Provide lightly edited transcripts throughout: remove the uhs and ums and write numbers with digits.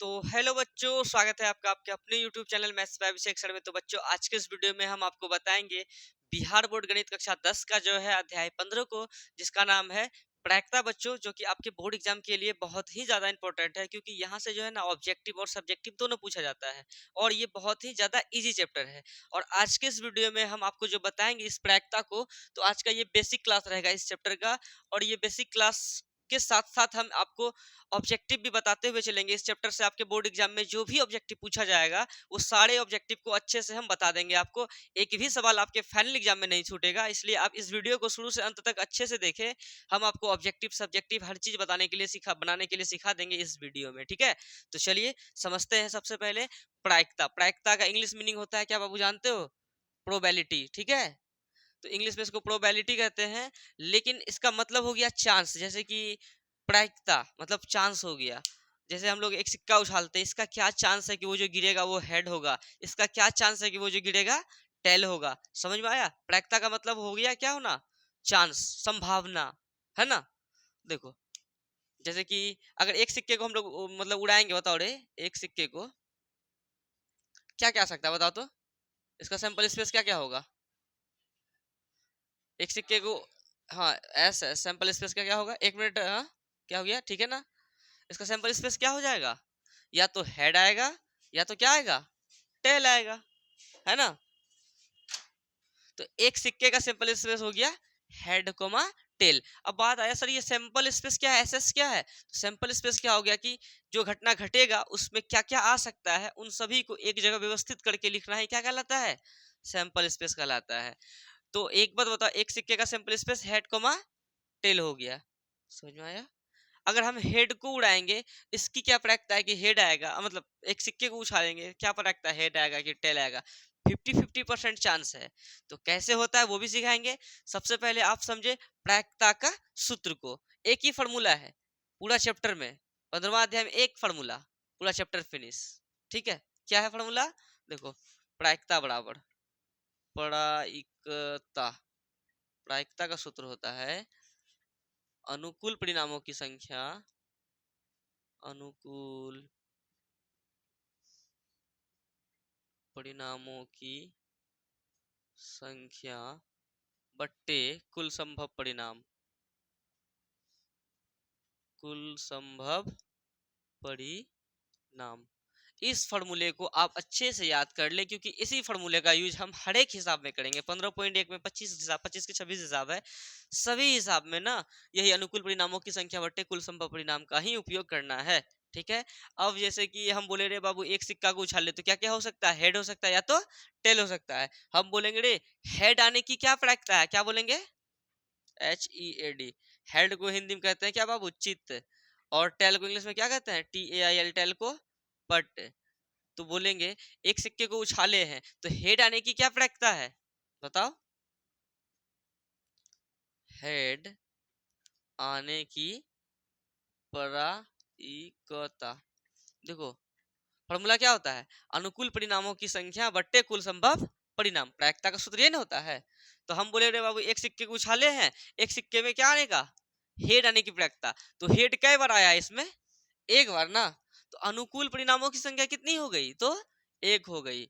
तो हेलो बच्चों, स्वागत है आपका आपके अपने YouTube channel maths by Abhishek sir में। तो बच्चों, आज के इस वीडियो में हम आपको बताएंगे बिहार बोर्ड गणित कक्षा 10 का जो है अध्याय 15 को, जिसका नाम है प्रायिकता बच्चों, जो कि आपके बोर्ड एग्जाम के लिए बहुत ही ज्यादा इंपॉर्टेंट है, क्योंकि यहाँ से जो है ना ऑब्जेक्टिव और सब्जेक्टिव दोनों पूछा जाता है और ये बहुत ही ज्यादा इजी चैप्टर है। और आज के इस वीडियो में हम आपको जो बताएंगे इस प्रायिकता को, तो आज का ये बेसिक क्लास रहेगा इस चैप्टर का। और ये बेसिक क्लास के साथ साथ हम आपको ऑब्जेक्टिव भी बताते हुए चलेंगे। इस चैप्टर से आपके बोर्ड एग्जाम में जो भी ऑब्जेक्टिव पूछा जाएगा वो सारे ऑब्जेक्टिव को अच्छे से हम बता देंगे आपको। एक भी सवाल आपके फाइनल एग्जाम में नहीं छूटेगा, इसलिए आप इस वीडियो को शुरू से अंत तक अच्छे से देखें। हम आपको ऑब्जेक्टिव सब्जेक्टिव हर चीज बनाने के लिए सिखा देंगे इस वीडियो में, ठीक है। तो चलिए समझते हैं। सबसे पहले प्रायिकता। प्रायिकता का इंग्लिश मीनिंग होता है क्या बाबू, जानते हो? प्रोबेबिलिटी, ठीक है। तो इंग्लिश में इसको प्रोबेबिलिटी कहते हैं, लेकिन इसका मतलब हो गया चांस। जैसे कि प्रायिकता मतलब चांस हो गया। जैसे हम लोग एक सिक्का उछालते हैं, इसका क्या चांस है कि वो जो गिरेगा वो हेड होगा, इसका क्या चांस है कि वो जो गिरेगा टेल होगा। समझ में आया? प्रायिकता का मतलब हो गया क्या होना? चांस, संभावना, है ना। देखो, जैसे कि अगर एक सिक्के को हम लोग मतलब उड़ाएंगे, बताओ रे, एक सिक्के को क्या क्या आ सकता है बताओ तो। इसका सैंपल स्पेस क्या क्या होगा? एक सिक्के को, हाँ, एस है सैंपल स्पेस का क्या होगा, एक मिनट, हाँ क्या हो गया, ठीक है ना। इसका सैंपल स्पेस क्या हो जाएगा? या तो हेड आएगा या तो क्या आएगा, टेल आएगा, है ना। तो एक सिक्के का सैंपल स्पेस हो गया हेड कोमा टेल। अब बात आया सर ये सैंपल स्पेस क्या है, एसएस क्या है? तो सैंपल स्पेस क्या हो गया कि जो घटना घटेगा उसमें क्या क्या आ सकता है, उन सभी को एक जगह व्यवस्थित करके लिखना है, क्या कहलाता है? सैंपल स्पेस कहलाता है। तो एक बात बताओ, एक सिक्के का sample space head comma tail हो गया। समझ में आया? अगर हम हेड को उड़ाएंगे, इसकी क्या प्रायिकता है कि हेड आएगा, मतलब एक सिक्के को उछालेंगे, क्या प्रायिकता है, हेड आएगा कि टेल आएगा? 50-50% चांस है। तो कैसे होता है वो भी सिखाएंगे। सबसे पहले आप समझे प्रायिकता का सूत्र को। एक ही फॉर्मूला है पूरा चैप्टर में, 15वां अध्याय में एक फॉर्मूला, पूरा चैप्टर फिनिश, ठीक है। क्या है फॉर्मूला? देखो, प्रायिकता बराबर प्रायिकता, प्रायिकता का सूत्र होता है अनुकूल परिणामों की संख्या, अनुकूल परिणामों की संख्या बट्टे कुल संभव परिणाम, कुल संभव परिणाम। इस फॉर्मूले को आप अच्छे से याद कर ले, क्योंकि इसी फॉर्मूले का यूज हम हर एक हिसाब में करेंगे। 15.1 में 25 हिसाब, 25 के 26 हिसाब है, सभी हिसाब में ना यही अनुकूल परिणामों की संख्या बट्टे कुल संभव परिणाम का ही उपयोग करना है, ठीक है। अब जैसे कि हम बोले रे बाबू एक सिक्का को उछाल ले, तो क्या क्या हो सकता है? हेड हो सकता है या तो टेल हो सकता है। हम बोलेंगे रे हेड आने की क्या प्रायिकता है, क्या बोलेंगे? HEAD। हेड को हिंदी में कहते हैं क्या बाबू? चित्त। और टेल को इंग्लिश में क्या कहते हैं? TAIL, टेल को पट। तो बोलेंगे एक सिक्के को उछाले हैं, तो हेड आने की क्या प्रायिकता है, बताओ? हेड आने की प्रायिकता। देखो, फॉर्मूला क्या होता है? अनुकूल परिणामों की संख्या बट्टे कुल संभव परिणाम। प्रायिकता का सूत्र ये ना होता है। तो हम बोले रे बाबू एक सिक्के को उछाले हैं, एक सिक्के में क्या आने का? हेड आने की प्रायिकता। तो हेड कई बार आया है इसमें? एक बार ना। तो अनुकूल परिणामों की संख्या कितनी हो गई? तो एक हो गई,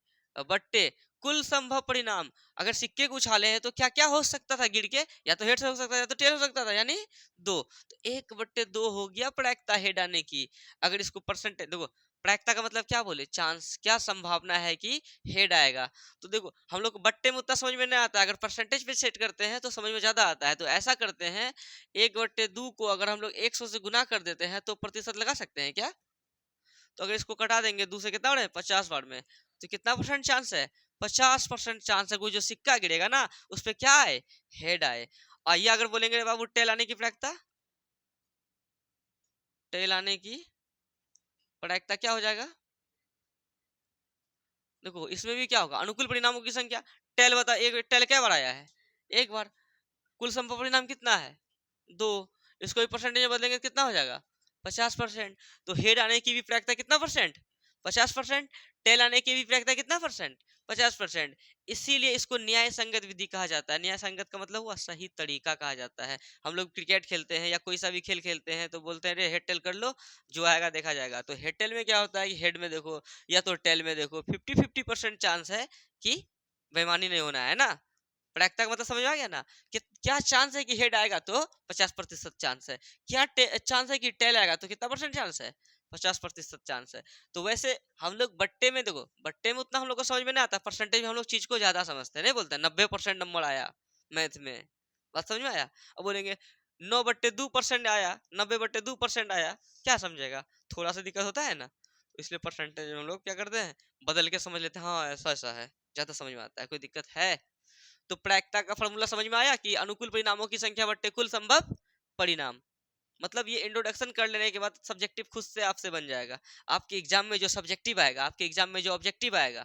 बट्टे कुल संभव परिणाम। अगर सिक्के को उछाले हैं तो क्या क्या हो सकता था गिर के? या तो हेड से हो सकता था या तो टेल हो सकता था, यानी दो। तो 1/2 हो गया प्रायिकता हेड आने की। अगर इसको परसेंटेज देखो, प्रायिकता का मतलब क्या बोले? चांस, क्या संभावना है कि हेड आएगा। तो देखो, हम लोग को बट्टे में उतना समझ में नहीं आता, अगर परसेंटेज पे सेट करते हैं तो समझ में ज्यादा आता है। तो ऐसा करते हैं, 1/2 को अगर हम लोग 100 से गुना कर देते हैं तो प्रतिशत लगा सकते हैं क्या? तो अगर इसको कटा देंगे 2 से, कितना बढ़े? 50 बार में, तो कितना परसेंट चांस है? 50% चांस है कोई जो सिक्का गिरेगा ना उस पे क्या आए? हेड आए। आइए अगर बोलेंगे रे बाबू टेल आने की प्रायिकता, टेल आने की प्रायिकता क्या हो जाएगा? देखो इसमें भी क्या होगा? अनुकूल परिणामों की संख्या। टेल बता, एक टेल क्या बार आया है? एक बार। कुल संभव परिणाम कितना है? 2। इसको भी परसेंटेज में बदलेंगे कितना हो जाएगा? 50%। तो हेड आने की भी प्रायिकता कितना परसेंट? 50%। टेल आने की भी प्रैक्टिकता कितना परसेंट? 50%। इसीलिए इसको न्याय संगत विधि कहा जाता है। न्याय संगत का मतलब हुआ सही तरीका कहा जाता है। हम लोग क्रिकेट खेलते हैं या कोई सा भी खेल खेलते हैं तो बोलते हैं रे हेड टेल कर लो, जो आएगा देखा जाएगा। तो हेड टेल में क्या होता है कि हेड में देखो या तो टेल में देखो, 50-50% चांस है कि बेईमानी नहीं होना है ना। प्रैक्टिकता का मतलब समझ में आ गया ना कि क्या चांस है कि हेड आएगा तो 50% चांस है, क्या चांस है कि टेल आएगा तो कितना परसेंट चांस है? 50% चांस है। तो वैसे हम लोग बट्टे में देखो, बट्टे में उतना हम लोग को समझ में नहीं आता, परसेंटेज में हम लोग चीज को ज्यादा समझते हैं, नहीं बोलते 90% नंबर आया मैथ में, बात समझ में आया। अब बोलेंगे 9/2% आया, 90/2% आया, क्या समझेगा? थोड़ा सा दिक्कत होता है ना, तो इसलिए परसेंटेज हम लोग क्या करते हैं, बदल के समझ लेते हैं, हाँ ऐसा ऐसा है, ज्यादा समझ में आता है, कोई दिक्कत है। तो प्रायिकता का फॉर्मूला समझ में आया कि अनुकूल परिणामों की संख्या बट्टे कुल संभव परिणाम। मतलब ये इंट्रोडक्शन कर लेने के बाद सब्जेक्टिव खुद से आपसे बन जाएगा। आपके एग्जाम में जो सब्जेक्टिव आएगा, आपके एग्जाम में जो ऑब्जेक्टिव आएगा,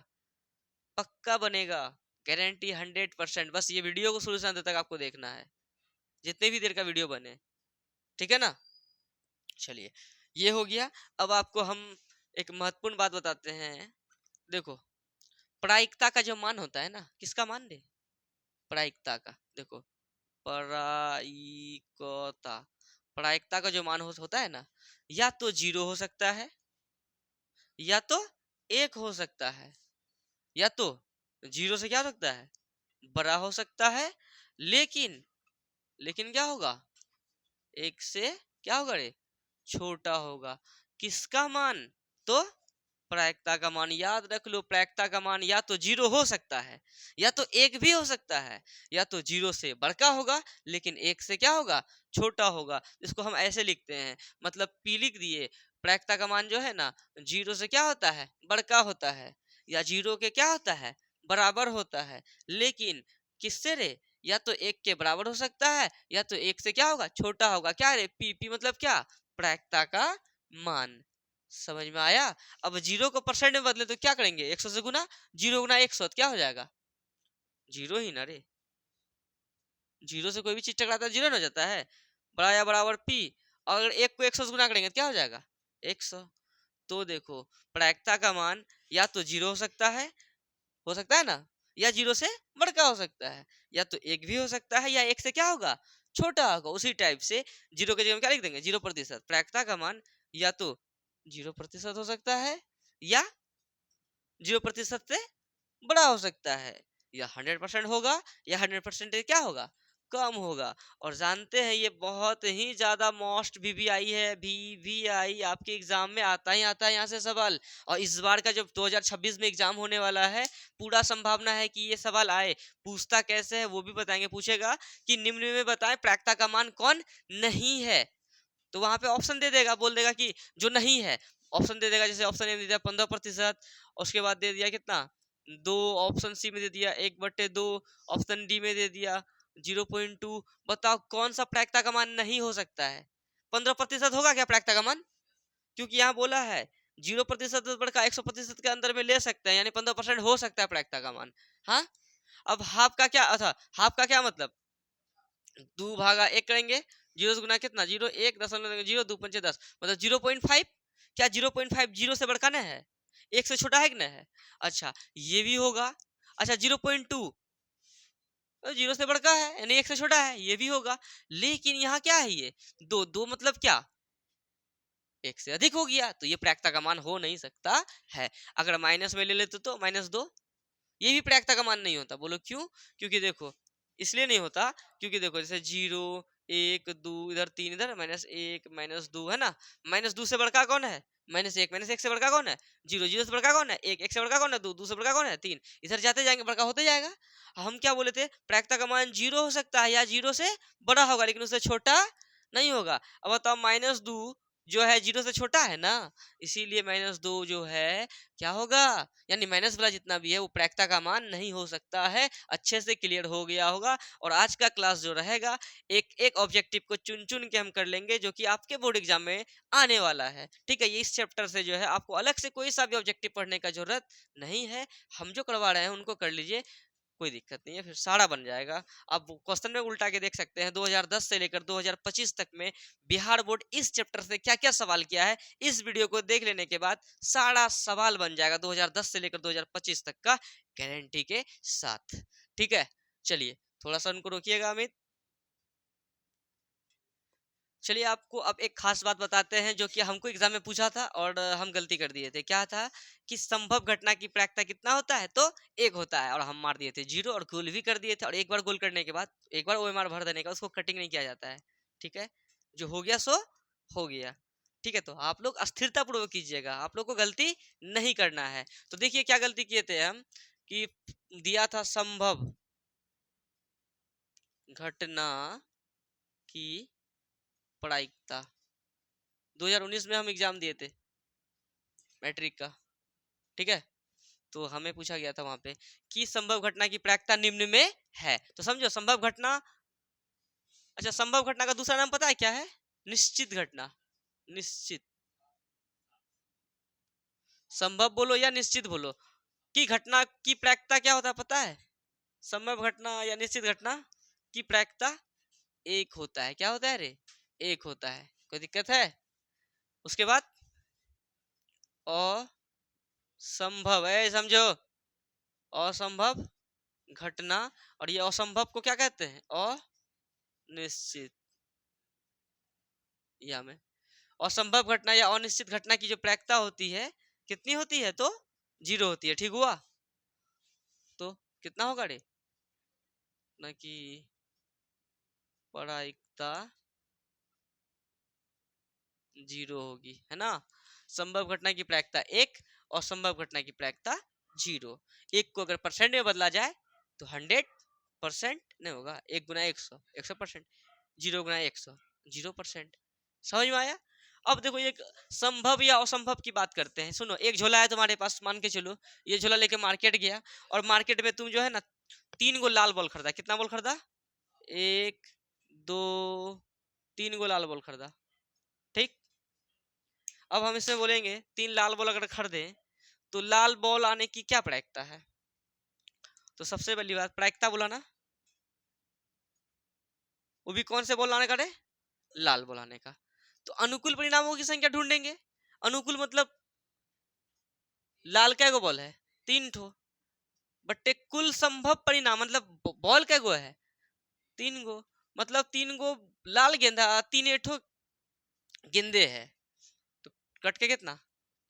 पक्का बनेगा, गारंटी 100%। बस ये वीडियो को शुरू से अंत तक आपको देखना है, जितने भी देर का वीडियो बने, ठीक है ना। चलिए, ये हो गया। अब आपको हम एक महत्वपूर्ण बात बताते हैं। देखो, प्रायिकता का जो मान होता है ना, किसका मान दे? प्रायिकता का। देखो, प्रायिकता, प्रायिकता का जो मान होता है ना, या तो 0 हो सकता है, या तो 1 हो सकता है, या तो 0 से क्या हो सकता है, बड़ा हो सकता है, लेकिन लेकिन क्या होगा, 1 से क्या होगा रे, छोटा होगा। किसका मान? तो प्रायिकता का मान। याद रख लो, प्रायिकता का मान या तो 0 हो सकता है, या तो 1 भी हो सकता है, या तो 0 से बड़का होगा लेकिन 1 से क्या होगा, छोटा होगा। इसको हम ऐसे लिखते हैं, मतलब पी लिख दिए, प्रायिकता का मान जो है ना, 0 से क्या होता है, बड़का होता है, या 0 के क्या होता है, बराबर होता है, लेकिन किससे रे, या तो 1 के बराबर हो सकता है, या तो 1 से क्या होगा, छोटा होगा। क्या रे, पी पी मतलब क्या, प्रायिकता का मान। समझ में आया। अब 0 को परसेंट में बदले तो क्या करेंगे, 100 से गुना, 0 गुना 100 क्या हो जाएगा, 0 ही ना रे। 0 से कोई भी चीज टकराता है 0 हो जाता है, बड़ा या बराबर पी। अगर 1 को 100 से गुना करेंगे तो क्या हो जाएगा, 100। तो देखो, प्रायिकता का मान या तो 0 हो सकता है ना, या 0 से बड़का हो सकता है, या तो 1 भी हो सकता है, या 1 से क्या होगा, छोटा होगा। उसी टाइप से 0 के जगह में क्या लिख देंगे, 0%। प्रायिकता का मान या तो 0% हो सकता है, या 0% से बड़ा हो सकता है, या 100% होगा, या 100% क्या होगा, कम होगा। और जानते हैं ये बहुत ही ज्यादा मोस्ट वीवीआई है, वीवीआई आपके एग्जाम में आता ही आता है यहाँ से सवाल। और इस बार का जब 2026 में एग्जाम होने वाला है, पूरा संभावना है कि ये सवाल आए। पूछता कैसे है वो भी बताएंगे। पूछेगा कि निम्न में बताएं प्रायिकता का मान कौन नहीं है, तो वहां पे ऑप्शन दे देगा, बोल देगा कि जो नहीं है, ऑप्शन दे देगा। जैसे ऑप्शन ए दे दिया 15%, उसके बाद दे दिया कितना, 2, ऑप्शन सी में दे दिया 1/2, ऑप्शन डी में दे दिया 0.2। बताओ कौन सा प्रायिकता का मान नहीं हो सकता है? 15% होगा क्या प्रायिकता का मान? क्योंकि यहाँ बोला है 0% बढ़कर 100% के अंदर में ले सकते हैं, यानी 15% हो सकता है प्रायिकता का मान। हाँ, अब हाफ का क्या था, हाफ का क्या मतलब, 2/1 करेंगे, 0 से गुना कितना, 0, 1.0, 2 × 10, मतलब 0.5। क्या 0.5 0 से बड़का नहीं है, 1 से छोटा है कि नहीं है? अच्छा, ये भी होगा। अच्छा, 0.2 0 से बड़का है, यानी 1 से छोटा है, ये भी होगा। लेकिन यहाँ क्या है, ये 2 2 मतलब क्या, 1 से अधिक हो गया, तो ये प्रायिकता का मान हो नहीं सकता है। अगर माइनस में ले लेते तो -2, ये भी प्रायिकता का मान नहीं होता। बोलो क्यों? क्योंकि देखो, इसलिए नहीं होता क्योंकि देखो, जैसे 0, 1, 2, इधर 3, इधर -1 -2 है ना। -2 से बड़का कौन है, -1, -1 से बड़का कौन है, 0, 0 से बड़का कौन है, 1, 1 से बड़का कौन है, 2, 2 से बड़का कौन है, 3। इधर जाते जाएंगे बड़का होते जाएगा। हम क्या बोले थे, प्रायिकता का मान 0 हो सकता है, या 0 से बड़ा होगा, लेकिन उससे छोटा नहीं होगा। अब बताओ, -2 जो है 0 से छोटा है ना, इसीलिए -2 जो है क्या होगा, यानी माइनस वाला जितना भी है वो प्रायिकता का मान नहीं हो सकता है। अच्छे से क्लियर हो गया होगा। और आज का क्लास जो रहेगा, एक एक ऑब्जेक्टिव को चुन चुन के हम कर लेंगे, जो कि आपके बोर्ड एग्जाम में आने वाला है। ठीक है, ये इस चैप्टर से जो है आपको अलग से कोई सा भी ऑब्जेक्टिव पढ़ने का जरूरत नहीं है। हम जो करवा रहे हैं उनको कर लीजिए। कोई दिक्कत नहीं है, फिर साड़ा बन जाएगा। अब क्वेश्चन में उल्टा के देख सकते हैं 2010 से लेकर 2025 तक में बिहार बोर्ड इस चैप्टर से क्या क्या सवाल किया है, इस वीडियो को देख लेने के बाद सारा सवाल बन जाएगा 2010 से लेकर 2025 तक का गारंटी के साथ। ठीक है, चलिए थोड़ा सा उनको रोकिएगा अमित। चलिए आपको अब एक खास बात बताते हैं जो कि हमको एग्जाम में पूछा था और हम गलती कर दिए थे। क्या था कि संभव घटना की प्रायिकता कितना होता है, तो एक होता है, और हम मार दिए थे जीरो और गोल भी कर दिए थे। और एक बार गोल करने के बाद एक बार ओएमआर भर देने का, उसको कटिंग नहीं किया जाता है। ठीक है, जो हो गया सो हो गया। ठीक है, तो आप लोग स्थिरता पूर्वक कीजिएगा, आप लोग को गलती नहीं करना है। तो देखिए क्या गलती किए थे हम, कि दिया था संभव घटना की प्रायिकता। 2019 में हम एग्जाम दिए थे मैट्रिक का। ठीक है, तो हमें पूछा गया था वहां पे कि संभव घटना की प्रायिकता निम्न में है। तो समझो संभव घटना, अच्छा संभव घटना का दूसरा नाम पता है क्या है? निश्चित घटना। निश्चित, संभव बोलो या निश्चित बोलो, कि घटना की प्रायिकता क्या होता है पता है? संभव घटना या निश्चित घटना की प्रायिकता एक होता है। क्या होता है रे? एक होता है। कोई दिक्कत है? उसके बाद असंभव है, समझो, असंभव घटना। और ये असंभव को क्या कहते हैं? अनिश्चित। या में असंभव घटना या अनिश्चित घटना की जो प्रायिकता होती है कितनी होती है? तो जीरो होती है। ठीक हुआ? तो कितना होगा रे? ना कि प्रायिकता जीरो होगी, है ना। संभव घटना की प्रायिकता एक और संभव घटना की प्रायिकता जीरो। एक को अगर परसेंट में बदला जाए तो 100% नहीं होगा, 1 गुना 100 100%, 0 गुना 100 0%। समझ में आया? अब देखो एक संभव या असंभव की बात करते हैं। सुनो, एक झोला है तुम्हारे पास, मान के चलो ये झोला लेके मार्केट गया और मार्केट में तुम जो है ना 3 गो लाल बॉल खरीदा। कितना बॉल खरीदा? 1 2 3 गो लाल बॉल खरीदा। ठीक, अब हम इसमें बोलेंगे 3 लाल बॉल अगर खरीदे तो लाल बॉल आने की क्या प्रायिकता है? तो सबसे पहली बात प्रायिकता बोला ना, वो भी कौन से बॉल आने का रे? लाल बॉल आने का। तो अनुकूल परिणामों की संख्या ढूंढेंगे। अनुकूल मतलब लाल कै गो बॉल है? 3 ठो। बट्टे कुल संभव परिणाम मतलब बॉल कै गो है? 3 गो। मतलब 3 गो लाल गेंदा, 3 ठो गेंदे है। तो कट के कितना?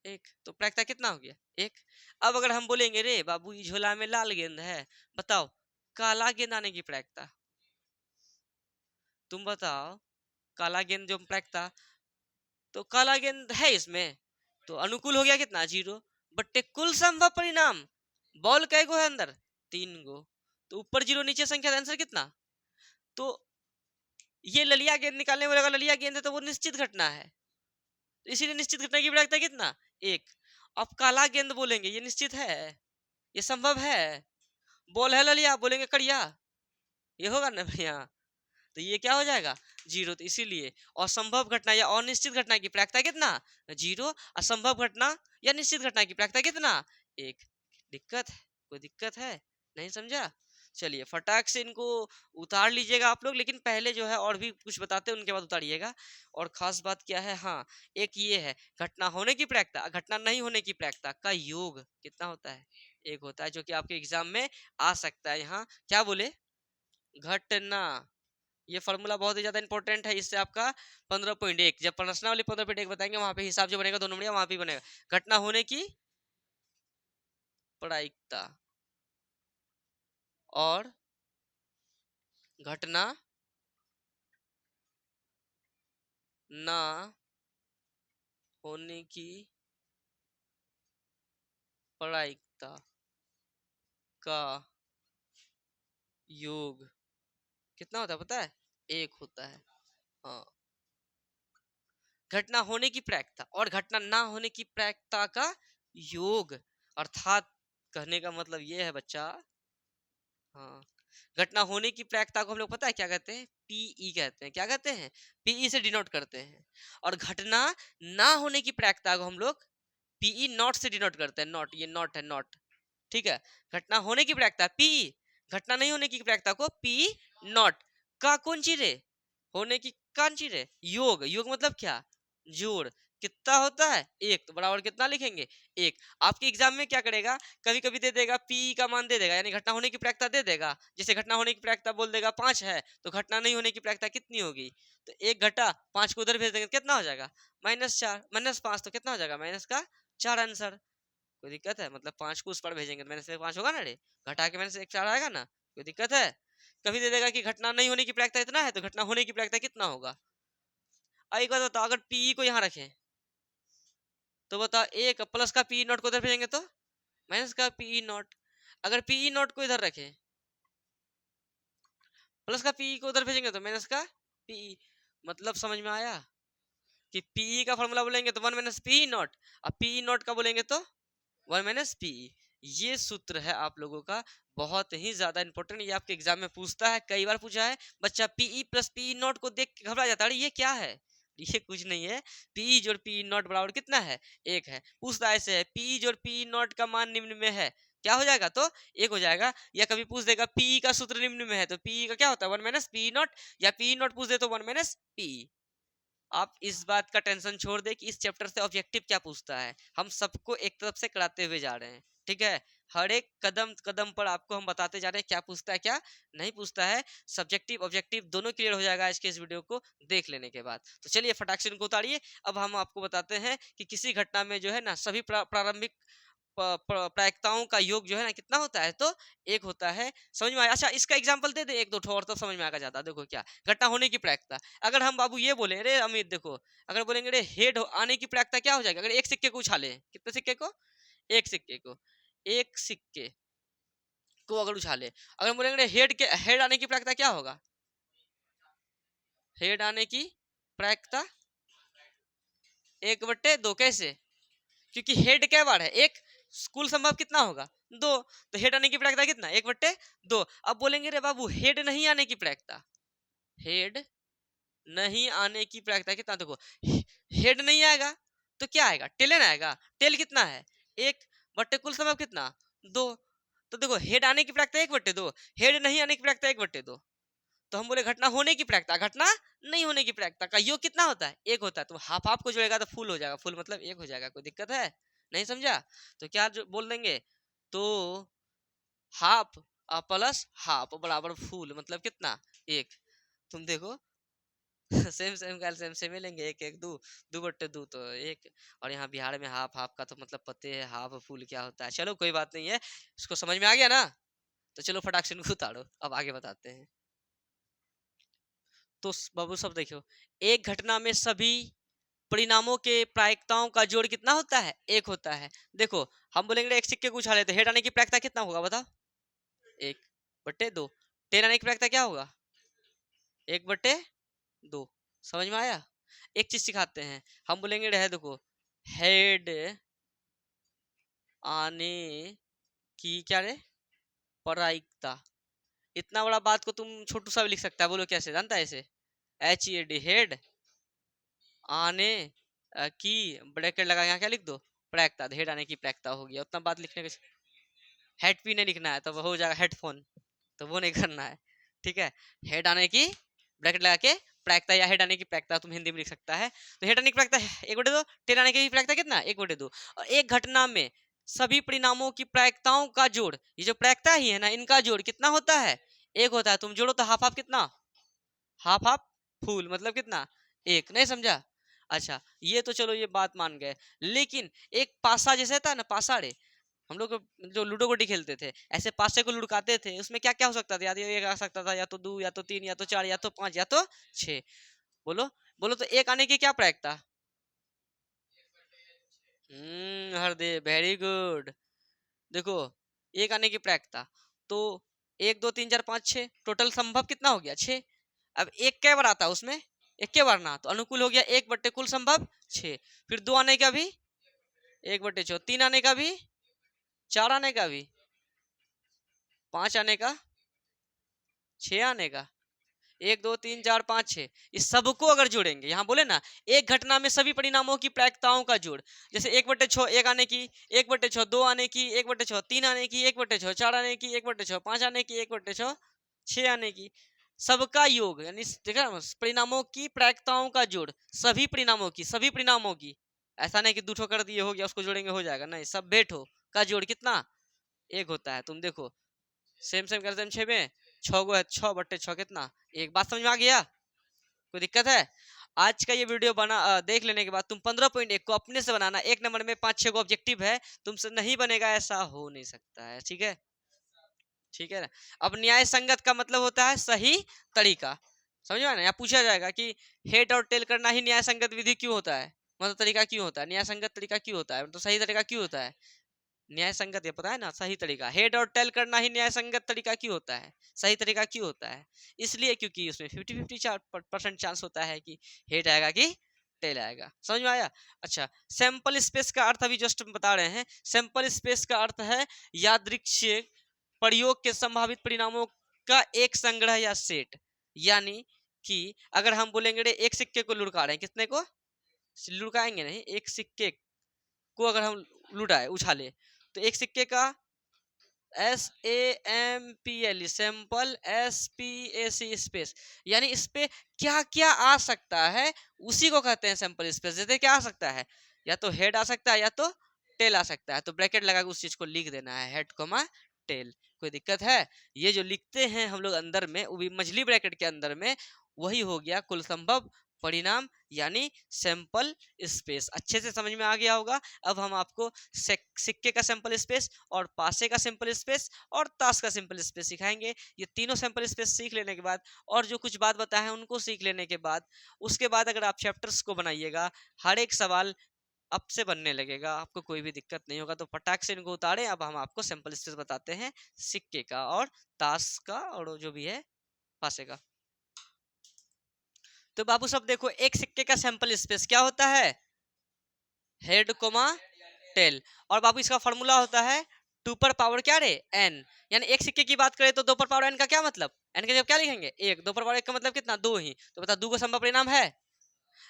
एक। तो प्रायिकता कितना हो गया? एक। अब अगर हम बोलेंगे रे बाबू ये झोला में लाल गेंद है, बताओ काला गेंद आने की प्रायिकता, तुम बताओ। काला गेंद जो प्रायिकता, तो काला गेंद है इसमें, तो अनुकूल हो गया कितना? जीरो। बट्टे कुल संभव परिणाम, बॉल कै गो है अंदर? 3 गो। तो ऊपर जीरो नीचे संख्या, आंसर कितना? तो ये ललिया गेंद निकालने में लगा, ललिया गेंद है तो वो निश्चित घटना है, तो इसीलिए निश्चित घटना की प्रायिकता कितना? एक। अब काला गेंद बोलेंगे ये निश्चित है, ये संभव है, बॉल है ललिया, बोलेंगे करिया, ये होगा ना भैया? तो ये क्या हो जाएगा? जीरो। तो इसीलिए असंभव घटना या अनिश्चित घटना की प्रायिकता कितना? जीरो। असंभव घटना या निश्चित घटना की प्रायिकता कितना? एक। दिक्कत है? कोई दिक्कत है? नहीं समझा? चलिए फटाक से इनको उतार लीजिएगा आप लोग, लेकिन पहले जो है और भी कुछ बताते हैं उनके बाद उतारिएगा। और खास बात क्या है, हाँ एक ये है घटना होने की प्रायिकता, घटना नहीं होने की प्रायिकता का योग कितना होता है? एक होता है, जो कि आपके एग्जाम में आ सकता है। यहाँ क्या बोले? घटना। ये फॉर्मूला बहुत ही ज्यादा इंपॉर्टेंट है, इससे आपका 15.1, जब प्रश्नावली 15.1 बताएंगे वहां पे हिसाब जो बनेगा 2 नंबर वहां पे बनेगा। घटना होने की प्रायिकता और घटना ना होने की प्रायिकता का योग कितना होता है पता है? एक होता है। हाँ, घटना होने की प्रायिकता और घटना ना होने की प्रायिकता का योग, अर्थात कहने का मतलब ये है बच्चा, हाँ घटना होने की प्रायिकता को हम लोग पता है क्या कहते हैं? पीई कहते हैं। क्या कहते हैं? पीई से डिनोट करते हैं। और घटना ना होने की प्रायिकता को हम लोग पीई नॉट से डिनोट करते हैं। नॉट, ये नॉट है, नॉट। ठीक है, घटना होने की प्रायिकता पीई, घटना नहीं होने की प्रायिकता को पी नॉट का कौन चीज है, होने की कौन चीज है, योग। योग मतलब क्या, जोड़। कितना होता है, एक, तो बराबर कितना लिखेंगे, एक। आपके एग्जाम में क्या करेगा, कभी कभी दे देगा पी का मान दे देगा, यानी घटना होने की प्रायिकता दे देगा। जैसे घटना होने की प्रायिकता बोल देगा 5 है, तो घटना नहीं होने की प्रायिकता कितनी होगी, तो एक घटा 5 को उधर भेज देंगे, कितना हो जाएगा, -4, -5, तो कितना हो जाएगा, -4 आंसर। कोई दिक्कत है, मतलब 5 को उस पर भेजेंगे तो -5 होगा ना रे, घटा के -1 4 आएगा ना, कोई दिक्कत है। कभी दे देगा कि घटना नहीं होने की प्रायिकता इतना है, तो घटना होने की प्रायिकता कितना होगा। अब एक बात बताओ, अगर पी को यहाँ रखें तो बताओ, एक प्लस का पी नॉट को इधर भेजेंगे तो माइनस का पी नॉट। अगर पी नॉट को इधर रखें, प्लस का पी को उधर भेजेंगे तो माइनस का पी। मतलब समझ में आया कि पी का फॉर्मूला बोलेंगे तो 1 - पी नॉट, अब पी नॉट का बोलेंगे तो 1 - पी। ये सूत्र है आप लोगों का, बहुत ही ज्यादा इंपॉर्टेंट, ये आपके एग्जाम में पूछता है, कई बार पूछा है। बच्चा पीई प्लस पी नॉट को देख के घबरा जाता है, अरे ये क्या है, ये कुछ नहीं है, पी जोड़ पी नॉट बराबर कितना है, एक है। पूछता ऐसे है, पी जोड़ पी नॉट का मान निम्न में है, क्या हो जाएगा, तो एक हो जाएगा। या कभी पूछ देगा पी का सूत्र निम्न में है, तो पी का क्या होता है, 1 - पी नॉट, या पी नॉट पूछ दे तो 1 - पी। आप इस बात का टेंशन छोड़ दे कि इस चैप्टर से ऑब्जेक्टिव क्या पूछता है, हम सबको एक तरफ से कराते हुए जा रहे हैं, ठीक है। हर एक कदम कदम पर आपको हम बताते जा रहे हैं क्या पूछता है क्या नहीं पूछता है। सब्जेक्टिव ऑब्जेक्टिव दोनों क्लियर हो जाएगा आज के इस वीडियो को देख लेने के बाद। तो चलिए फटाक से इनको उतारिए। अब हम आपको बताते हैं कि किसी घटना में जो है ना सभी प्रारंभिक प्रायिकताओं का योग जो है ना कितना होता है, तो एक होता है। समझ में आया। अच्छा इसका एग्जांपल दे दे एक दो ठो और, तो समझ में आएगा ज्यादा। देखो क्या घटना होने की प्रायिकता, अगर हम बाबू ये बोले, अरे अमित देखो, अगर बोलेंगे रे हेड आने की प्रायिकता क्या हो जाएगी, अगर एक सिक्के को उछाले, कितने सिक्के को, एक सिक्के को, एक सिक्के को अगर उछाले, अगर बोलेंगे रे हेड के, हेड आने की प्रायिकता क्या होगा, हेड आने की प्रायिकता 1/2। कैसे, क्योंकि हेड क्या बार है, एक, कुल संभव कितना होगा, दो, तो हेड आने की प्रायिकता कितना, 1/2। अब बोलेंगे रे बाबू हेड नहीं आने की प्रायिकता, हेड नहीं आने की प्रायिकता कितना, देखो हेड नहीं आएगा तो क्या आएगा, टेलन आएगा। टेल कितना है, 1/, कुल संभव कितना, 2। तो देखो हेड आने की प्रायिकता 1/2, हेड नहीं आने की प्रायिकता 1/2। तो हम बोले घटना होने की प्रायिकता, घटना नहीं होने की प्रायिकता का योग कितना होता है, एक होता है। तो हाफ हाफ को जोड़ेगा तो फुल हो जाएगा, फुल मतलब एक हो जाएगा। कोई दिक्कत है, नहीं समझा, तो क्या जो बोल देंगे, तो हाफ प्लस हाफ बराबर फुल, मतलब कितना, एक। तुम देखो सेम सेम सेम सेम ही लेंगे, एक एक दो, 2/2 तो एक। और यहाँ बिहार में हाफ हाफ का तो मतलब पते है हाफ फुल क्या होता है। चलो कोई बात नहीं है, इसको समझ में आ गया ना। तो चलो फटाक से इनको उतारो, अब आगे बताते हैं। तो बाबू सब देखो, एक घटना में सभी परिणामों के प्रायिकताओं का जोड़ कितना होता है, एक होता है। देखो हम बोलेंगे एक सिक्के को उछाले तो हेड आने की प्रायिकता कितना होगा बताओ, 1/2। टेन आने की प्रायिकता क्या होगा, 1/2। समझ में आया। एक चीज सिखाते हैं, हम बोलेंगे रहे देखो, हेड आने की क्या रे प्रायिकता, इतना बड़ा बात को तुम छोटू सा भी लिख सकता है, बोलो कैसे जानता है इसे, HED, हेड आने की ब्रैकेट लगा यहाँ क्या लिख दो, प्रायिकता, हेड आने की प्रायिकता हो गया। उतना बात लिखने के, हेड पी नहीं लिखना है तो वो हो जाएगा हेडफोन, तो वो नहीं करना है, ठीक है। हेड आने की ब्रैकेट लगा के प्रायिकता, या हेड आने की प्रायिकता तुम हिंदी में लिख सकता है। तो हेड आने की प्रायिकता 1/2, टेन आने की प्रायिकता कितना, 1/2। और एक घटना में सभी परिणामों की प्रायिकताओं का जोड़, ये जो प्रायिकता ही है ना, इनका जोड़ कितना होता है, एक होता है। तुम जोड़ो तो हाफ हाफ कितना, हाफ हाफ फुल मतलब कितना, एक। नहीं समझा। अच्छा ये तो चलो ये बात मान गए, लेकिन एक पासा जैसे था ना, पासा रे, हम लोग जो लूडो गोटी खेलते थे, ऐसे पासे को लुढ़काते थे, उसमें क्या क्या हो सकता था याद, एक आ सकता था, या तो 2, या तो 3, या तो 4, या तो 5, या तो 6। बोलो बोलो, तो एक आने की क्या प्रायिकता, हरदे वेरी गुड। देखो एक आने की प्रायिकता, तो 1 2 3 4 5 6, टोटल संभव कितना हो गया, 6। अब एक कै बार आता है उसमें, एक के बार ना, तो अनुकूल हो गया 1/, कुल संभव 6। फिर 2 आने का भी 1/4, 3 आने का भी, 4 आने का भी, 5 आने का, 6 आने का, 1 2 3 4 5 6, इस सबको अगर जोड़ेंगे, यहाँ बोले ना एक घटना में सभी परिणामों की प्रायिकताओं का जोड़, जैसे 1/6 1 आने की, 1/6 2 आने की, 1/6 3 आने की, 1/6 4 आने की, 1/6 5 आने की, 1/6 6 आने की, सबका योग, यानी देखा ना, परिणामों की प्रायिकताओं का जोड़, सभी परिणामों की, ऐसा नहीं कि दो ठो कर दिए हो गया उसको जोड़ेंगे हो जाएगा, नहीं, सब बेठो का जोड़ कितना एक होता है। तुम देखो सेम सेम करते हैं 6 में, 6 गो है, 6/6 कितना एक। बात समझ में आ गया? कोई दिक्कत है? आज का ये वीडियो देख लेने के बाद तुम 15.1 को अपने से बनाना, एक नंबर में 5-6 को ऑब्जेक्टिव है, तुमसे नहीं बनेगा, ऐसा हो नहीं सकता है। ठीक है, ठीक है ना। अब न्याय संगत का मतलब होता है सही तरीका, समझ में आया ना। यहाँ पूछा जाएगा कि हेड और टेल करना ही न्याय संगत विधि क्यों होता है, मतलब तरीका क्यों होता है, न्याय संगत तरीका क्यों होता है, मतलब सही तरीका क्यों होता है। न्याय संगत ये पता है ना, सही तरीका, हेड और टेल करना ही न्याय संगत तरीका क्यों होता है, सही तरीका क्यों होता है, इसलिए क्योंकि उसमें 50-50% चांस होता है कि हेड आएगा कि टेल आएगा। समझ में आया? अच्छा, सैंपल स्पेस का अर्थ अभी जस्ट बता रहे हैं। सैंपल स्पेस का अर्थ है यादृच्छिक प्रयोग के संभावित परिणामों का एक संग्रह या सेट, यानी कि अगर हम बोलेंगे रे एक सिक्के को लुढ़का रहे हैं, कितने को लुढ़काएंगे, नहीं, एक सिक्के को अगर हम लुढ़ाए उछाले, तो एक सिक्के का SAMPL सैंपल SPAC स्पेस, यानी इस पे क्या क्या आ सकता है उसी को कहते हैं सैंपल स्पेस। जैसे क्या आ सकता है, या तो हेड आ सकता है या तो टेल आ सकता है, तो ब्रैकेट लगा के उस चीज को लिख देना है, हेड कोमा टेल। कोई दिक्कत है? ये जो लिखते हैं हम लोग अंदर में, वो भी मछली ब्रैकेट के अंदर में, वही हो गया कुल संभव परिणाम, यानी सैंपल स्पेस। अच्छे से समझ में आ गया होगा। अब हम आपको सिक्के का सैंपल स्पेस और पासे का सैंपल स्पेस और ताश का सैंपल स्पेस सिखाएंगे। ये तीनों सैंपल स्पेस सीख लेने के बाद और जो कुछ बात बताए हैं उनको सीख लेने के बाद, उसके बाद अगर आप चैप्टर्स को बनाइएगा, हर एक सवाल अब से बनने लगेगा, आपको कोई भी दिक्कत नहीं होगा। तो फटाक से इनको उतारे। अब हम आपको सैंपल स्पेस बताते हैं सिक्के का और ताश का और जो भी है पासे का। तो बाबू सब देखो, एक सिक्के का सैंपल स्पेस क्या होता है, हेड कोमा टेल। और बाबू इसका फॉर्मूला होता है 2 पर पावर क्या रे n, यानी एक सिक्के की बात करें तो 2 पर पावर n का क्या मतलब, n के जब क्या लिखेंगे एक, 2 पर पावर 1 का मतलब कितना दो ही, तो बता दो को संभव परिणाम है।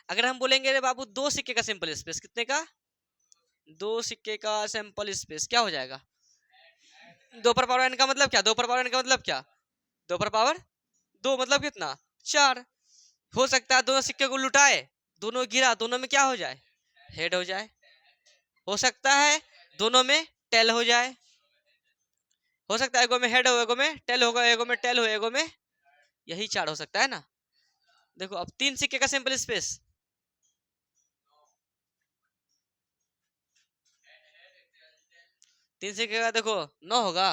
अगर हम बोलेंगे रे बाबू दो सिक्के का सैंपल स्पेस, कितने का, दो सिक्के का सैंपल स्पेस क्या हो जाएगा, 2 पर पावर n का मतलब क्या, 2 पर पावर n का मतलब क्या, 2 पर पावर 2 मतलब कितना 4। हो सकता है दोनों सिक्के को लुटाए, दोनों गिरा, दोनों में क्या हो जाए, हेड हो जाए। हो सकता है दोनों में टेल हो जाए, हो सकता है एगो में हेड हो, एगो में टेल होगा, एगो में टेल हो, एगो में, यही चार हो सकता है ना। देखो अब तीन सिक्के का सैंपल स्पेस, तीन सिक्के का देखो 9 होगा,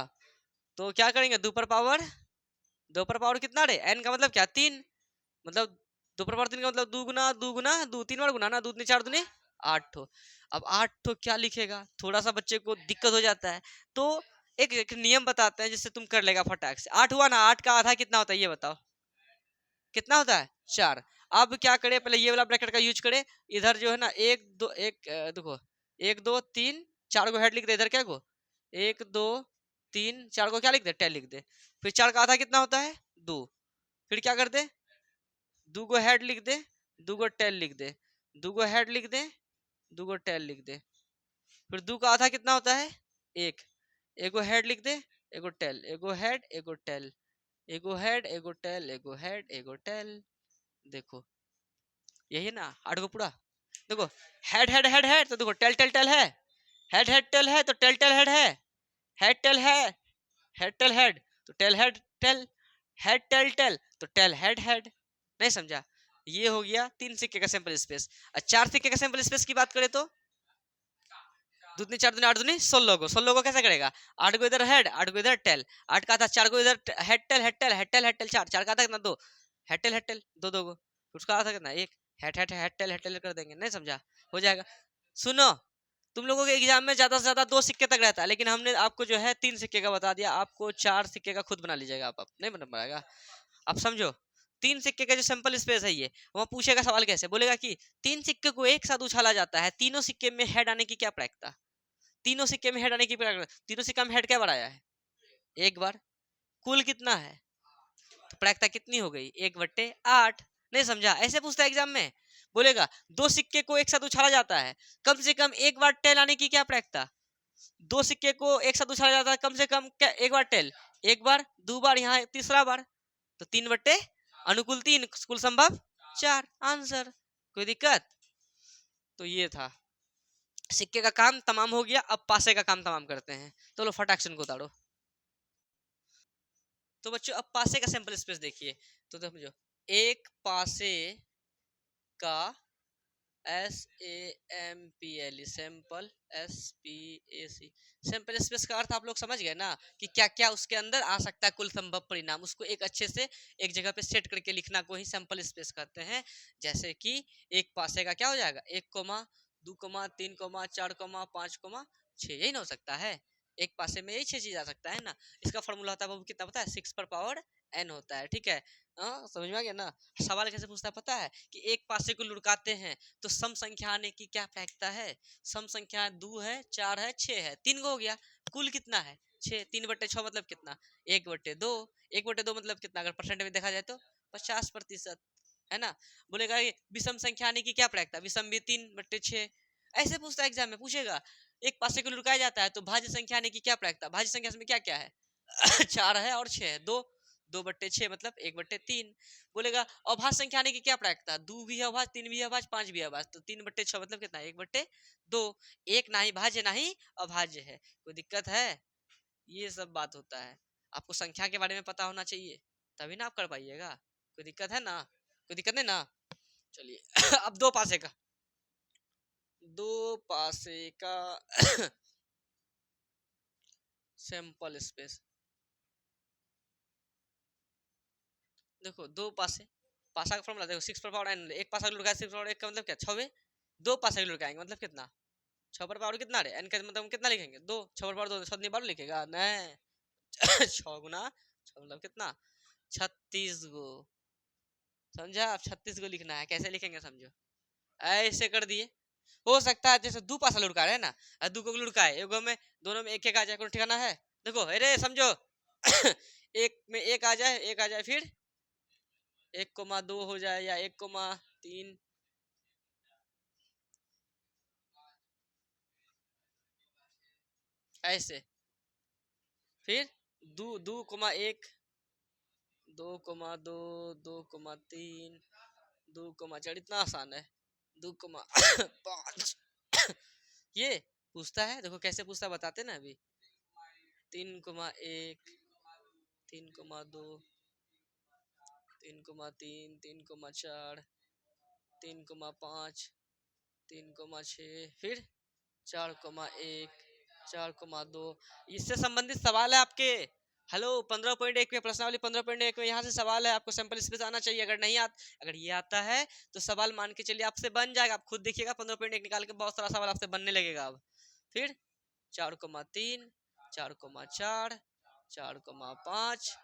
तो क्या करेंगे, दो पर पावर कितना रे, एन का मतलब क्या 3, मतलब 2 पर पावर 3 का मतलब 2 गुना 2 गुना 2, 3 बार गुना ना, 2 4 दूनी 8 ठो। अब 8 ठो क्या लिखेगा, थोड़ा सा बच्चे को दिक्कत हो जाता है, तो एक नियम बताते हैं जिससे तुम कर लेगा फटाक से। 8 हुआ ना, 8 का आधा कितना होता है ये बताओ, कितना होता है 4। अब क्या करे, पहले ये वाला ब्रैकेट का यूज करे, इधर जो है ना देखो 1 2 3 4 को हेड लिख दे, इधर क्या को 1 2 3 4 को क्या लिख दे, टेल लिख दे। फिर 4 का आधा कितना होता है 2, फिर क्या कर दे, 2 को हेड लिख दे, 2 को टेल लिख दे, 2 को हेड लिख दे, 2 को टेल लिख दे। फिर 2 का आधा कितना होता है 1, एगो हेड लिख दे, एगो टेल, एगो हेड एगो टेल, एगो हेड एगो टेल, एगो हेड एगो टेल। देखो यही है ना 8 को पूरा। देखो हेड हेड हेड हेड, तो देखो टेल टेल टेल है, हेड हेड टेल है तो टेल टेल हेड है, हेड टेल है, हेड टेल हेड तो tail head tail, head tail tail तो टेल हेड हेड। नहीं समझा? ये हो गया तीन सिक्के का सैंपल स्पेस। और चार सिक्के का सैंपल स्पेस की बात करें तो दूनी चार दूनी आठ दूनी 16 को, 16 को कैसे करेगा, 8 को इधर हेड, 8 को इधर टेल, 8 का था 4 को इधर head tail head tail head tail head tell 4, 4 का था कितना 2, हेड टेल दो दो को, उसका था कितना 1, हेड टेल कर देंगे। नहीं समझा? हो जाएगा। सुनो, तुम लोगों के एग्जाम में ज्यादा से ज्यादा 2 सिक्के तक रहता है, लेकिन हमने आपको जो है 3 सिक्के का बता दिया, आपको 4 सिक्के का खुद बना लीजिएगा आप नहीं बना पाएगा। आप समझो, 3 सिक्के का जो सैंपल स्पेस है ये, वहां पूछेगा सवाल कैसे, बोलेगा कि 3 सिक्के को एक साथ उछाला जाता है, तीनों सिक्के में हेड आने की क्या प्रायिकता, तीनों सिक्के में हेड आने की प्रायिकता, तीनों सिक्का में हेड क्या बार आया है एक बार, कुल कितना है तो प्रायिकता कितनी हो गई? 1/8। नहीं समझा? ऐसे पूछता है एग्जाम में। बोलेगा दो सिक्के को एक साथ उछाला जाता है, कम से कम एक बार टेल आने की क्या प्रायिकता? दो सिक्के को एक साथ उछाला जाता है कम से कम क्या एक बार टेल? एक बार, दो बार, यहाँ तीसरा बार, तो 3/, अनुकूल 3, कुल संभव 4, आंसर। कोई दिक्कत? तो ये था, सिक्के का काम तमाम हो गया। अब पासे का काम तमाम करते हैं। तो लो फटाक से इनको उतारो। तो बच्चों अब पासे का सैंपल स्पेस देखिए। तो समझो, एक पासे का SAMPLE sample SPAC sample space का अर्थ आप लोग समझ गए ना कि क्या क्या उसके अंदर आ सकता है, कुल संभव परिणाम। उसको एक अच्छे से एक जगह पे सेट करके लिखना को ही सैंपल स्पेस कहते हैं। जैसे कि एक पासे का क्या हो जाएगा? 1,2,3,4,5,6 यही ना हो सकता है? एक पासे में यही 6 चीज आ सकता है ना। इसका फॉर्मूला होता है वो कितना पता है? 6 पर पावर n होता है। ठीक है, हाँ समझ में आ गया ना। सवाल कैसे पूछता है पता है? कि एक पासे को लुढ़काते हैं तो सम संख्या आने की क्या प्रायिकता है? सम संख्या 2 है, 4 है, 6 है, 3 को हो गया। कुल कितना है? 6। 3/6 मतलब कितना? 1/2। 1/2 मतलब कितना? अगर परसेंट में देखा जाए तो 50%, है ना। बोलेगा ये विषम संख्या आने की क्या प्रायिकता? विषम भी 3/6। ऐसे पूछता है एग्जाम में, पूछेगा एक पासे को लुढ़काया जाता है तो भाज्य संख्या आने की क्या प्रायिकता? भाज्य संख्या में क्या क्या है? 4 है और 6 है। 2/6 मतलब 1/3। बोलेगा अभाज्य संख्या आने की क्या प्रायिकता? 2 भी है अभाज्य, 3 भी है अभाज्य, 5 भी है अभाज्य, तो 3/6 मतलब कितना? 1/2। एक ना ही भाज्य ना ही अभाज्य है। कोई दिक्कत है? ये सब बात होता है। आपको संख्या के बारे में पता होना चाहिए, तभी ना आप कर पाइएगा। कोई दिक्कत है ना? कोई दिक्कत नहीं ना? चलिए अब दो पासे का सैंपल स्पेस देखो। दो पासे, पासा का फॉर्मूला देखो, 6 पर पावर n। एक पासा लुढ़काया 6 पर पावर 1 का मतलब क्या? 6। दो पासा लुढ़काएंगे मतलब कितना? 6 पर पावर कितना रे? n का मतलब हम कितना लिखेंगे? 2। 6 पर पावर 2 6 12 लिखेगा नहीं। 6 गुना 6 मतलब कितना? 36 गो। समझा? आप 36 गो लिखना है। कैसे लिखेंगे समझो, ऐसे कर दिए। हो सकता है जैसे दो पासा लुढ़का रहे हैं ना, दो को लुढ़काए, एगो में दोनों में एक एक आ जाए, कोई ठिकाना है? देखो अरे समझो एक में एक आ जाए, एक आ जाए, फिर 1,2 हो जाए या 1,3, ऐसे। फिर 2,1, 2,2, 2,3, 2,4। इतना आसान है। 2,5 ये पूछता है। देखो कैसे पूछता है बताते ना अभी। 3,1, 3,2, 3,3, 3,4, 3,5, 3,6, फिर 4,1, 4,2। इससे संबंधित सवाल है आपके। हेलो 15.1 पे, प्रश्नावली 15.1 में यहाँ से सवाल है। आपको सैंपल स्पेस आना चाहिए। अगर ये आता है तो सवाल मान के चलिए आपसे बन जाएगा। आप खुद देखिएगा 15.1 निकाल के बहुत सारा सवाल आपसे बनने लगेगा अब। फिर 4,3, 4,4, 4,5,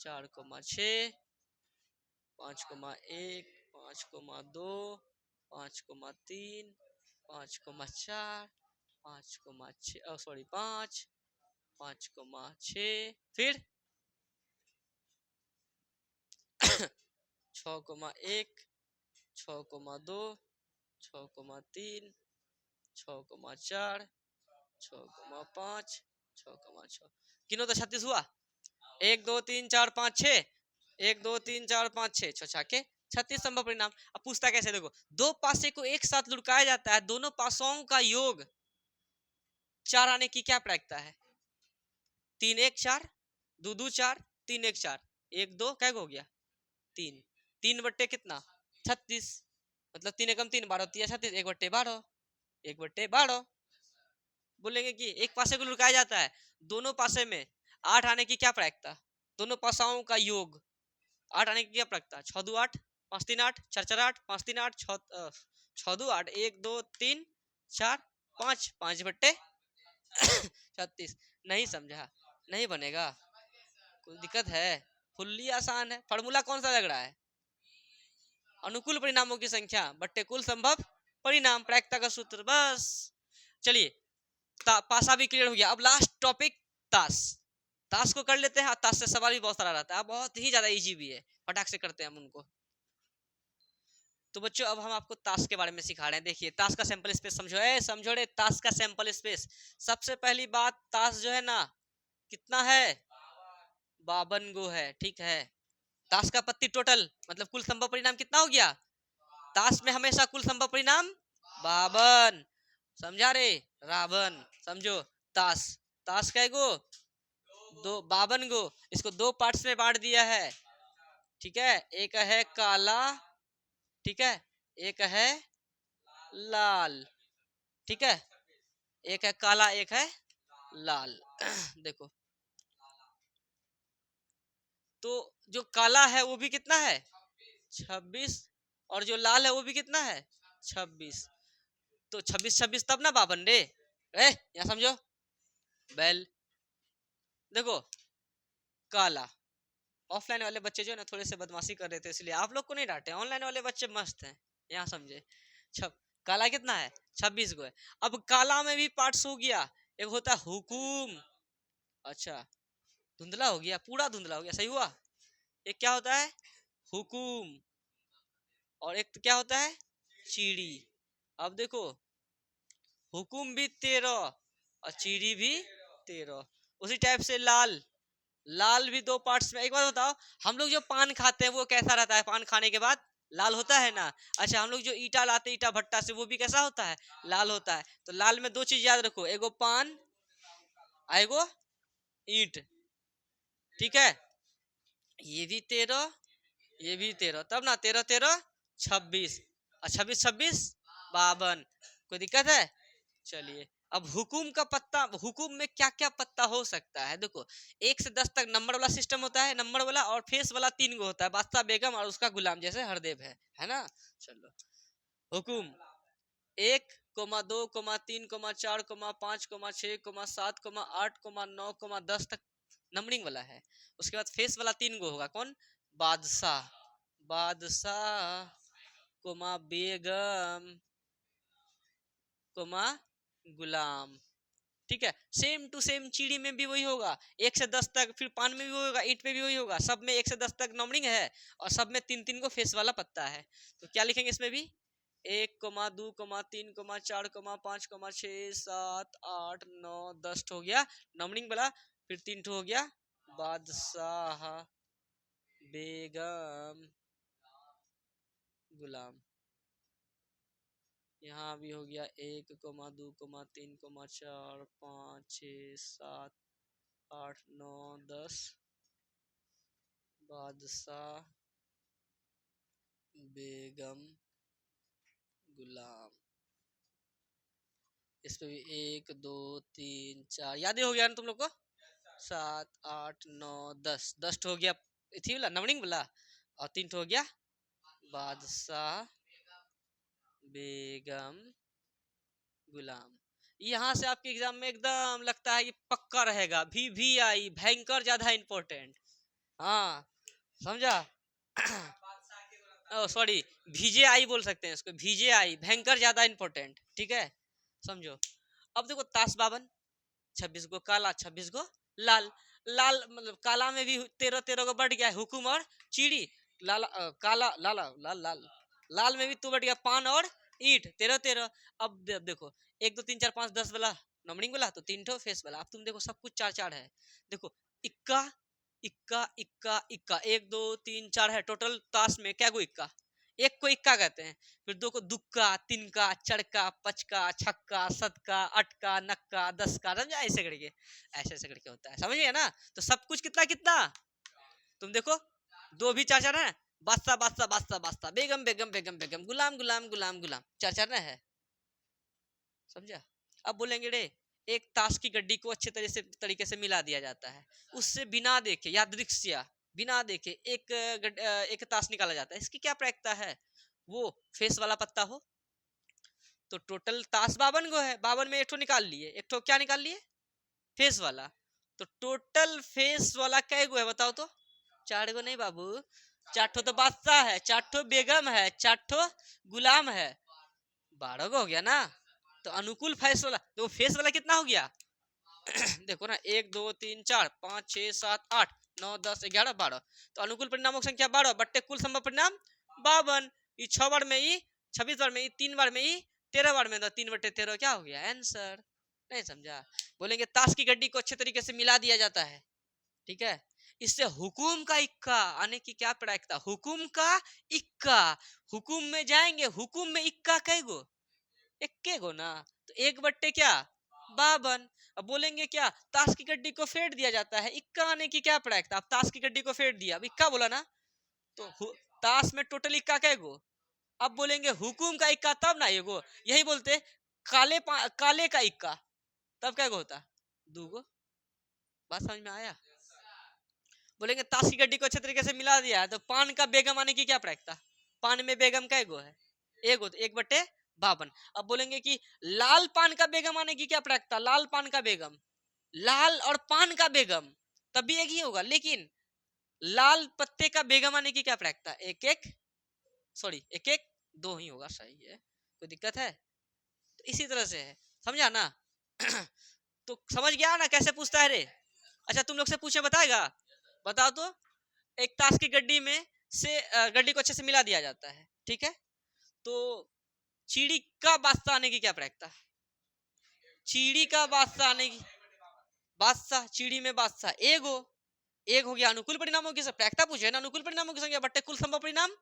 4,6, 5,1, 5,2, 5,3, 5,4, 5,6 सॉरी 5, 5,6, फिर 6,1, 6,2, 6,3, 6,4, 6,5, 6,6। गिनो तो 36 हुआ। 1 2 3 4 5 6, 1 2 3 4 5 6, 6 के 36 संभव परिणाम। अब पूछता कैसे? देखो दो पासे को एक साथ लुढ़काया जाता है, दोनों पासों का योग 4 आने की क्या प्रायिकता है? 3 1 4, 2 2 4, 3 1 4, 1 2 क्या हो गया? 3। 3 कितना? 36। मतलब 3 एकम 3, 12 3 36, 1/12, 1/12। बोलेंगे कि एक पासे को लुढ़काया जाता है, दोनों पासे में 8 आने की क्या प्रायिकता? दोनों पासाओं का योग 8 आने की क्या प्रायिकता? 6 2 8, 5 3 8, 4 4 8, 5 3 8, 6 2 8, 1 2 3 4 5, 5/36। नहीं समझा? नहीं बनेगा? कोई दिक्कत है? फुल्ली आसान है। फॉर्मूला कौन सा लग रहा है? अनुकूल परिणामों की संख्या बट्टे कुल संभव परिणाम, प्रायिकता का सूत्र। बस चलिए, पासा भी क्लियर हो गया। अब लास्ट टॉपिक ताश। ताश को कर लेते हैं, और ताश से सवाल भी बहुत सारा रहता है, बहुत ही ज्यादा इजी भी है, फटाक से करते हैं हम उनको। तो बच्चों अब हम आपको ताश के बारे में सिखा रहे हैं। देखिए ताश का सैंपल स्पेस समझो, समझो रे, ताश का सैंपल स्पेस। सबसे पहली बात, ताश जो है ना कितना है, 52 गो है, ठीक है। ताश का पत्ती टोटल मतलब कुल संभव परिणाम कितना हो गया, ताश में हमेशा कुल संभव परिणाम 52, समझा रे, रावण, समझो। ताश, ताश का गो दो, 52 गो, इसको दो पार्ट्स में बांट दिया है, ठीक है। एक है काला, ठीक है, एक है लाल, ठीक है, एक है काला एक है लाल। देखो तो जो काला है वो भी कितना है 26, और जो लाल है वो भी कितना है 26। तो 26 26 तब ना 52 रे, यहाँ समझो। बेल देखो काला, ऑफलाइन वाले बच्चे जो है ना थोड़े से बदमाशी कर रहे थे, इसलिए आप लोग को नहीं डांटे, ऑनलाइन वाले बच्चे मस्त हैं, यहाँ समझे। छब काला कितना है 26 गो है। अब काला में भी पार्ट्स हो गया, एक होता है हुकुम, अच्छा धुंधला हो गया, पूरा धुंधला हो गया, सही हुआ। एक क्या होता है हुकुम, और एक तो क्या होता है चीड़ी। अब देखो हुकुम भी 13 और चीड़ी भी 13। उसी टाइप से लाल, लाल भी दो पार्ट्स में। एक बात बताओ, हम लोग जो पान खाते हैं वो कैसा रहता है, पान खाने के बाद लाल होता है ना। अच्छा हम लोग जो ईटा लाते हैं ईटा भट्टा से, वो भी कैसा होता है, लाल होता है। तो लाल में दो चीज याद रखो, एगो पान, एगो ईंट, ठीक है। ये भी 13, ये भी 13, तब ना 13 13 26, और 26 26 52। कोई दिक्कत है, चलिए। अब हुकुम का पत्ता, हुकुम में क्या क्या पत्ता हो सकता है, देखो 1 से 10 तक नंबर वाला सिस्टम होता है, नंबर वाला, और फेस वाला 3 गो होता है, बादशाह बेगम और उसका गुलाम, जैसे हरदेव है ना। चलो हुकुम 1,2,3,4,5,6,7,8,9,10 तक नंबरिंग वाला है। उसके बाद फेस वाला 3 गो होगा, कौन, बादशाह, बादशाह कोमा बेगम कोमा गुलाम, ठीक है। सेम टू सेम चीड़ी में भी वही होगा, 1 से 10 तक, फिर पान में भी वही होगा, ईंट में भी वही होगा, सब में 1 से 10 तक नंबरिंग है, और सब में 3 3 को फेस वाला पत्ता है। तो क्या लिखेंगे इसमें भी, 1,2,3,4,5,6,7,8,9,10 हो गया नंबरिंग वाला, फिर 3 हो गया बादशाह बेगम गुलाम। यहाँ भी हो गया 1,2,3,4,5,6,7,8,9,10 बादशाह बेगम गुलाम। इस पे भी 1 2 3 4 याद ही हो गया ना तुम लोग को, 7 8 9 10 हो गया थी वाला नंबरिंग वाला, और 3 हो गया बादशाह बेगम गुलाम। यहाँ से आपके एग्जाम में एकदम लगता है कि पक्का रहेगा, भी आई भयंकर ज्यादा इंपॉर्टेंट, हाँ समझा। सॉरी भीजे आई बोल सकते हैं इसको, भीजे आई भयंकर ज्यादा इंपॉर्टेंट, ठीक है समझो। अब देखो ताश 52, 26 गो काला 26 गो लाल, लाल मतलब काला में भी 13 13 को बढ़ गया हुकुम और चीड़ी, लाल काला लाला लाल लाल लाल में भी तो बढ़ गया पान और ईंट 13 13। अब देखो 1 2 3 4 5 10 वाला नंबरिंग वाला, तो 3 फेस वाला। अब तुम देखो सब कुछ 4 4 है, देखो इक्का इक्का इक्का इक्का, 1 2 3 4 है टोटल ताश में, क्या को इक्का, एक को इक्का कहते हैं, फिर दो को दुक्का, तिनका, चड़का, पचका, छक्का, सतका, अटका, नक्का, 10 का, समझा, ऐसे करके, ऐसे करके होता है, समझिए ना। तो सब कुछ कितना कितना, तुम देखो दो भी 4 4 है, बादशाह बादशाह बादशाह बादशाह, बेगम बेगम बेगम बेगम, गुलाम गुलाम गुलाम गुलाम, 4 4 ना है, समझा। अब बोलेंगे रे, एक ताश की गड्डी को अच्छे तरीके से मिला दिया जाता है, उससे बिना देखे यादृच्छिया बिना देखे एक ताश निकाला जाता है, इसकी क्या प्रायिकता है, वो फेस वाला पत्ता हो। तो टोटल ताश 52 गो है, 52 में एक ठो निकाल लिए, एक ठो क्या निकाल लिए फेस वाला। तो टोटल फेस वाला कै गो है बताओ तो, 4 गो नहीं बाबू, 4 ठो तो बादशाह है, 4 ठो बेगम है, 4 ठो गुलाम है, 12 गो हो गया ना। तो अनुकूल फेस वाला, तो फेस वाला कितना हो गया देखो ना, 1 2 3 4 5 6 7 8 9 10 11 12, तो अनुकूल परिणामों की संख्या 12 बट्टे कुल संभव परिणाम 52। ये 6 बार में ही, 26 बार में ही, 3 बार में ही, 13 बार में, तो 3/13 क्या हो गया आंसर। नहीं समझा? बोलेंगे ताश की गड्डी को अच्छे तरीके से मिला दिया जाता है, ठीक है, इससे हुकुम का इक्का आने की क्या प्रायिकता, हुकुम का इक्का, हुकुम में जाएंगे, हुकुम में इक्का कै गो, इक्के गो ना, तो 1/, क्या 52। अब बोलेंगे क्या, ताश की गड्डी को फेंट दिया जाता है, इक्का आने की क्या प्रायिकता, अब ताश की गड्डी को फेंट दिया, अब इक्का बोला ना, तो ताश में टोटल इक्का कै गो, अब बोलेंगे हुकुम का इक्का तब ना एगो, यही बोलते काले का इक्का, तब क्या होता, दूगो। बात समझ में आया? बोलेंगे ताश की गड्डी को अच्छे तरीके से मिला दिया है, तो पान का बेगम आने की क्या प्रायिकता, पान में बेगम कै गो है, एगो, तो 1/52। अब बोलेंगे कि लाल पान का बेगम आने की क्या प्रायिकता, लाल पान का बेगम, लाल और पान का बेगम तब भी एक ही होगा, लेकिन लाल पत्ते का बेगम आने की क्या प्रायिकता, एक एक, सॉरी एक एक, दो ही होगा, सही है, कोई दिक्कत है? तो इसी तरह से है, समझा ना? तो समझ गया ना कैसे पूछता है रे? अच्छा तुम लोग से पूछे बताएगा, बताओ तो। एक ताश की गड्डी में से गड्डी को अच्छे से मिला दिया जाता है, ठीक है, तो चीड़ी का बादशाह आने की क्या प्रायिकता, चीड़ी का बादशाह आने की, बादशाह चीड़ी में बादशाह एगो, एक हो गया अनुकूल परिणामों की प्रायिकता पूछे ना, अनुकूल परिणामों की संख्या बट्टे कुल संभव परिणाम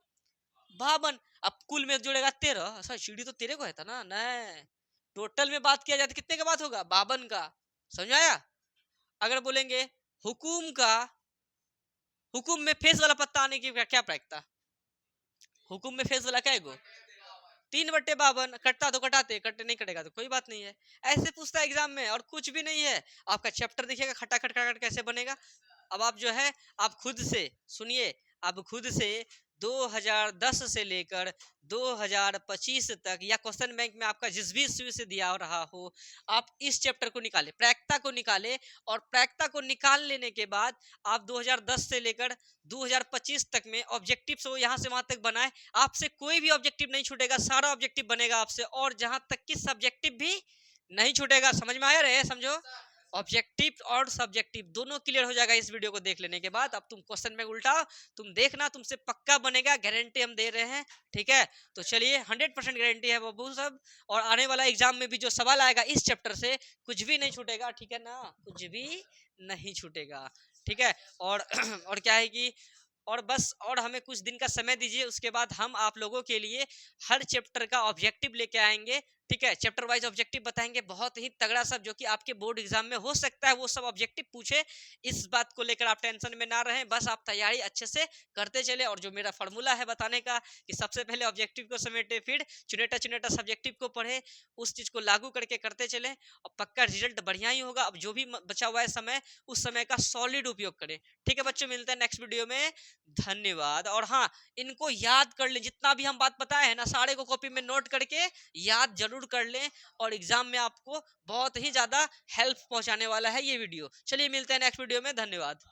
52। अब कुल में जोड़ेगा 13, सर चीड़ी तो 13 को है था ना, नहीं, टोटल में बात किया जाए तो कितने का बात होगा, 52 का, समझ आया? अगर बोलेंगे हुकुम का, हुकुम में फेस वाला पत्ता आने की क्या प्रायिकता, हुकुम में फेस वाला क्या है गो, 3/52, कटता तो कटाते, कटे नहीं कटेगा तो कोई बात नहीं है। ऐसे पूछता है एग्जाम में, और कुछ भी नहीं है। आपका चैप्टर देखिएगा खटाखट खटाखट कैसे बनेगा। अब आप जो है, आप खुद से सुनिए, आप खुद से 2010 से लेकर 2025 तक, या क्वेश्चन बैंक में आपका जिस भी ईस्वी से दिया रहा हो, आप इस चैप्टर को निकाले, प्रायिकता को निकाले, और प्रायिकता को निकाल लेने के बाद आप 2010 से लेकर 2025 तक में ऑब्जेक्टिव्स हो यहाँ से वहां तक बनाए, आपसे कोई भी ऑब्जेक्टिव नहीं छूटेगा, सारा ऑब्जेक्टिव बनेगा आपसे, और जहां तक कि सब्जेक्टिव भी नहीं छूटेगा। समझ में आया रहे, समझो, ऑब्जेक्टिव और सब्जेक्टिव दोनों क्लियर हो जाएगा इस वीडियो को देख लेने के बाद। अब तुम क्वेश्चन में उल्टाओ, तुम देखना, तुमसे पक्का बनेगा, गारंटी हम दे रहे हैं, ठीक है। तो चलिए 100% गारंटी है बाबू सब, और आने वाला एग्जाम में भी जो सवाल आएगा इस चैप्टर से कुछ भी नहीं छूटेगा, ठीक है ना, कुछ भी नहीं छूटेगा, ठीक है। और और क्या है कि, और बस, और हमें कुछ दिन का समय दीजिए, उसके बाद हम आप लोगों के लिए हर चैप्टर का ऑब्जेक्टिव लेके आएंगे, ठीक है, चैप्टर वाइज ऑब्जेक्टिव बताएंगे, बहुत ही तगड़ा सब, जो कि आपके बोर्ड एग्जाम में हो सकता है वो सब ऑब्जेक्टिव पूछे। इस बात को लेकर आप टेंशन में ना रहें, बस आप तैयारी अच्छे से करते चले। और जो मेरा फॉर्मूला है बताने का, कि सबसे पहले ऑब्जेक्टिव को समेटे, फिर चुनेटा चुनेटा सब्जेक्टिव को पढ़े, उस चीज को लागू करके करते चले, और पक्का रिजल्ट बढ़िया ही होगा। अब जो भी बचा हुआ है समय, उस समय का सॉलिड उपयोग करें, ठीक है बच्चों। मिलते हैं नेक्स्ट वीडियो में, धन्यवाद। और हाँ, इनको याद कर ले, जितना भी हम बात बताए हैं ना, सारे को कॉपी में नोट करके याद जरूर कर लें, और एग्जाम में आपको बहुत ही ज्यादा हेल्प पहुंचाने वाला है ये वीडियो। चलिए मिलते हैं नेक्स्ट वीडियो में, धन्यवाद।